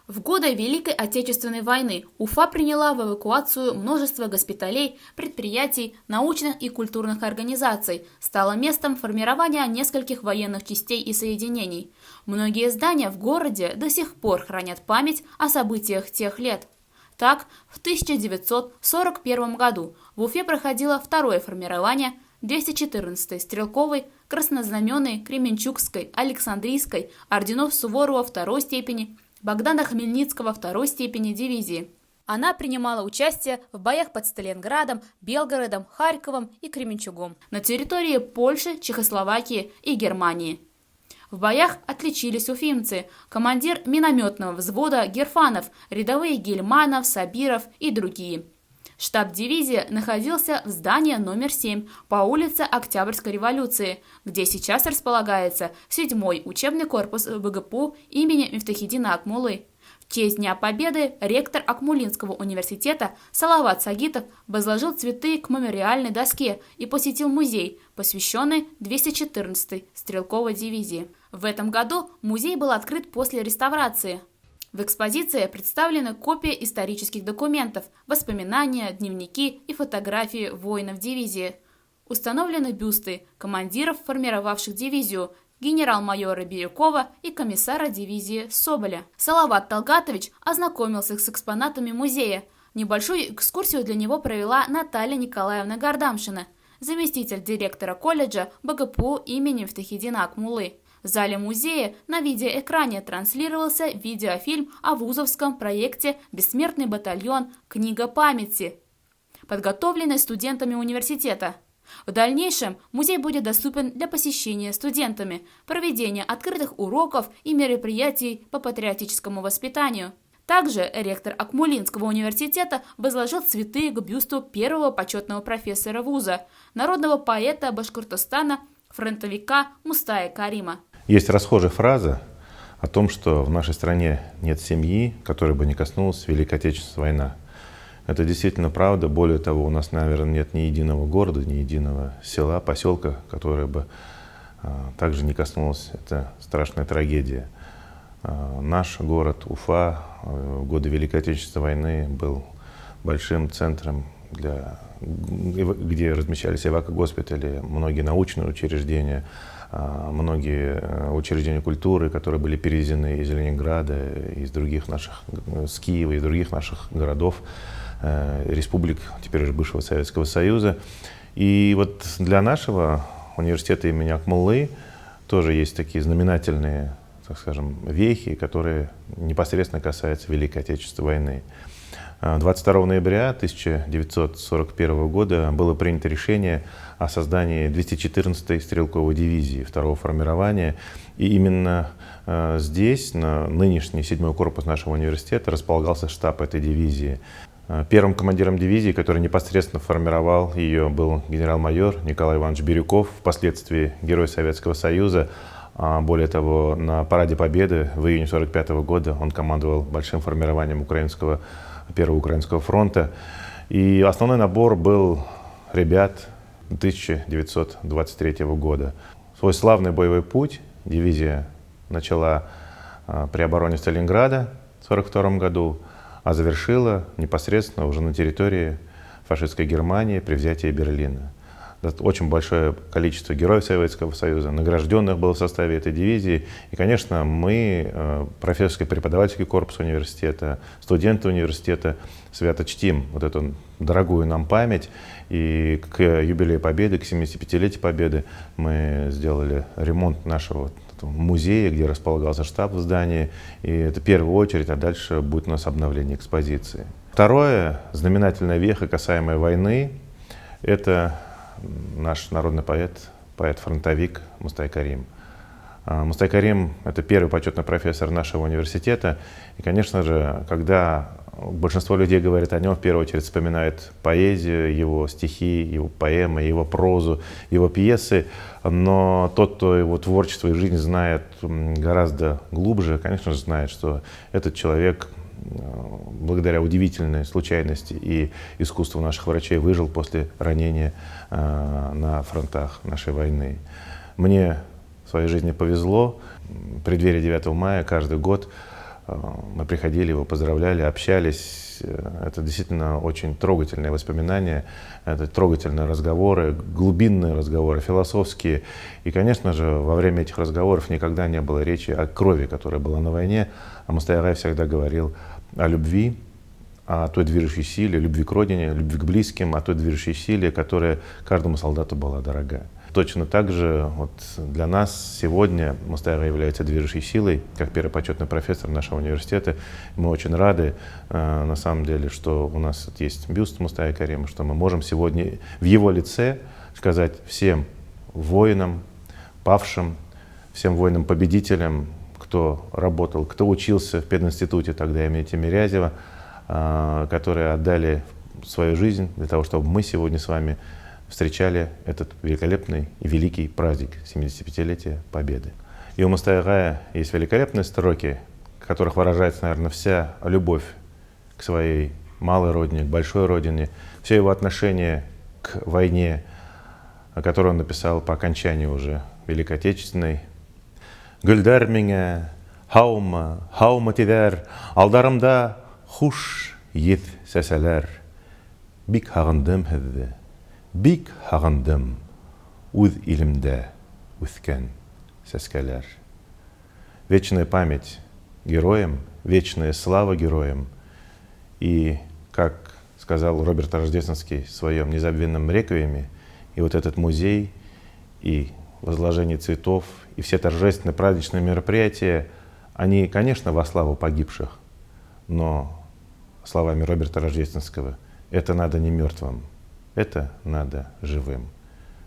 В годы Великой Отечественной войны Уфа приняла в эвакуацию множество госпиталей, предприятий, научных и культурных организаций, стала местом формирования нескольких военных частей и соединений. Многие здания в городе до сих пор хранят память о событиях тех лет. Так, в 1941 году в Уфе проходило второе формирование 214-й стрелковой, краснознаменной, Кременчугской, Александрийской, орденов Суворова второй степени, Богдана Хмельницкого второй степени дивизии. Она принимала участие в боях под Сталинградом, Белгородом, Харьковом и Кременчугом на территории Польши, Чехословакии и Германии. В боях отличились уфимцы, командир минометного взвода Герфанов, рядовые Гельманов, Сабиров и другие. Штаб дивизии находился в здании номер 7 по улице Октябрьской революции, где сейчас располагается 7-й учебный корпус ВГПУ имени Мифтахиддина Акмуллы. В честь Дня Победы ректор Акмулинского университета Салават Сагитов возложил цветы к мемориальной доске и посетил музей, посвященный 214-й стрелковой дивизии. В этом году музей был открыт после реставрации. В экспозиции представлены копии исторических документов, воспоминания, дневники и фотографии воинов дивизии. Установлены бюсты командиров, формировавших дивизию, генерал-майора Бирюкова и комиссара дивизии Соболя. Салават Талгатович ознакомился с экспонатами музея. Небольшую экскурсию для него провела Наталья Николаевна Гардамшина, заместитель директора колледжа БГПУ имени Мифтахиддина Акмуллы. В зале музея на видеоэкране транслировался видеофильм о вузовском проекте «Бессмертный батальон. Книга памяти», подготовленный студентами университета. В дальнейшем музей будет доступен для посещения студентами, проведения открытых уроков и мероприятий по патриотическому воспитанию. Также ректор Акмулинского университета возложил цветы к бюсту первого почетного профессора вуза, народного поэта Башкортостана, фронтовика Мустая Карима. Есть расхожая фраза о том, что в нашей стране нет семьи, которой бы не коснулась Великая Отечественная война. Это действительно правда. Более того, у нас, наверное, нет ни единого города, ни единого села, поселка, которое бы также не коснулась эта страшная трагедия. Наш город Уфа в годы Великой Отечественной войны был большим центром, где размещались эвакогоспитали, многие научные учреждения, многие учреждения культуры, которые были перевезены из Ленинграда, из других наших, с Киева, из других наших городов, республик, теперь уже бывшего Советского Союза. И вот для нашего университета имени Акмуллы тоже есть такие знаменательные, так скажем, вехи, которые непосредственно касаются Великой Отечественной войны. 22 ноября 1941 года было принято решение о создании 214-й стрелковой дивизии второго формирования. И именно здесь, на нынешний 7-й корпус нашего университета, располагался штаб этой дивизии. Первым командиром дивизии, который непосредственно формировал ее, был генерал-майор Николай Иванович Бирюков, впоследствии Герой Советского Союза. Более того, на Параде Победы в июне 1945 года он командовал большим формированием Первого Украинского фронта. И основной набор был ребят 1923 года. Свой славный боевой путь дивизия начала при обороне Сталинграда в 1942 году, а завершила непосредственно уже на территории фашистской Германии при взятии Берлина. Очень большое количество героев Советского Союза, награжденных было в составе этой дивизии. И, конечно, мы, профессорский преподавательский корпус университета, студенты университета, свято чтим вот эту дорогую нам память. И к юбилею Победы, к 75-летию Победы мы сделали ремонт нашего музея, где располагался штаб в здании. И это в первую очередь, а дальше будет у нас обновление экспозиции. Второе, знаменательная веха, касаемая войны, это наш народный поэт, поэт-фронтовик Мустай Карим. Мустай Карим – это первый почетный профессор нашего университета. И, конечно же, когда большинство людей говорит о нем, в первую очередь вспоминает поэзию, его стихи, его поэмы, его прозу, его пьесы. Но тот, кто его творчество и жизнь знает гораздо глубже, конечно же, знает, что этот человек благодаря удивительной случайности и искусству наших врачей выжил после ранения на фронтах нашей войны. Мне в своей жизни повезло. В преддверии 9 мая каждый год Мы приходили, его поздравляли, общались. Это действительно очень трогательные воспоминания, это трогательные разговоры, глубинные разговоры, философские. И, конечно же, во время этих разговоров никогда не было речи о крови, которая была на войне. А Мустай Агай всегда говорил о любви, о той движущей силе, любви к родине, любви к близким, о той движущей силе, которая каждому солдату была дорога. Точно так же вот для нас сегодня Мустай Агай является движущей силой, как первый почетный профессор нашего университета. Мы очень рады, на самом деле, что у нас есть бюст Мустая Карима, что мы можем сегодня в его лице сказать всем воинам, павшим, всем воинам-победителям, кто работал, кто учился в пединституте тогда имени Тимирязева, которые отдали свою жизнь для того, чтобы мы сегодня с вами встречали этот великолепный и великий праздник 75-летия Победы. И у Мустая Агая есть великолепные строки, в которых выражается, наверное, вся любовь к своей малой родине, к большой родине, все его отношение к войне, которую он написал по окончании уже Великой Отечественной. «Гүлдәр миңә, һаумы тиҙәр, алдарымда хуш еҙ сәсәләр. Бик һағындым һеҙҙе. Бик һағындым үҙ илемдә үҫкән сәскәләр». Вечная память героям, вечная слава героям. И, как сказал Роберт Рождественский в своем незабвенном реквиеме, и вот этот музей, и возложение цветов, и все торжественные праздничные мероприятия, они, конечно, во славу погибших, но словами Роберта Рождественского, это надо не мертвым, это надо живым.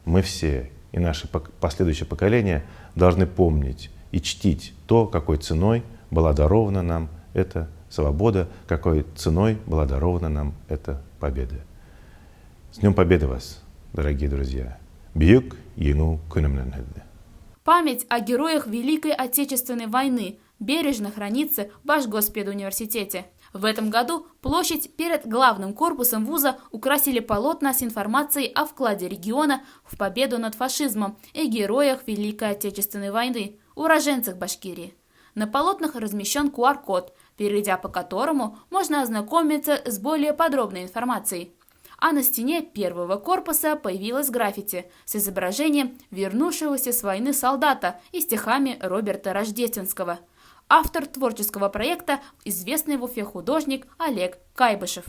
Мы все и наши последующие поколения должны помнить и чтить то, какой ценой была дарована нам эта свобода, какой ценой была дарована нам эта победа. С Днем Победы вас, дорогие друзья! Бүйүк еңүү күнү менен. Память о героях Великой Отечественной войны бережно хранится в Башгоспедуниверситете. В этом году площадь перед главным корпусом вуза украсили полотна с информацией о вкладе региона в победу над фашизмом и героях Великой Отечественной войны, уроженцах Башкирии. На полотнах размещен QR-код, перейдя по которому можно ознакомиться с более подробной информацией. А на стене первого корпуса появилось граффити с изображением вернувшегося с войны солдата и стихами Роберта Рождественского. Автор творческого проекта – известный в Уфе художник Олег Кайбышев.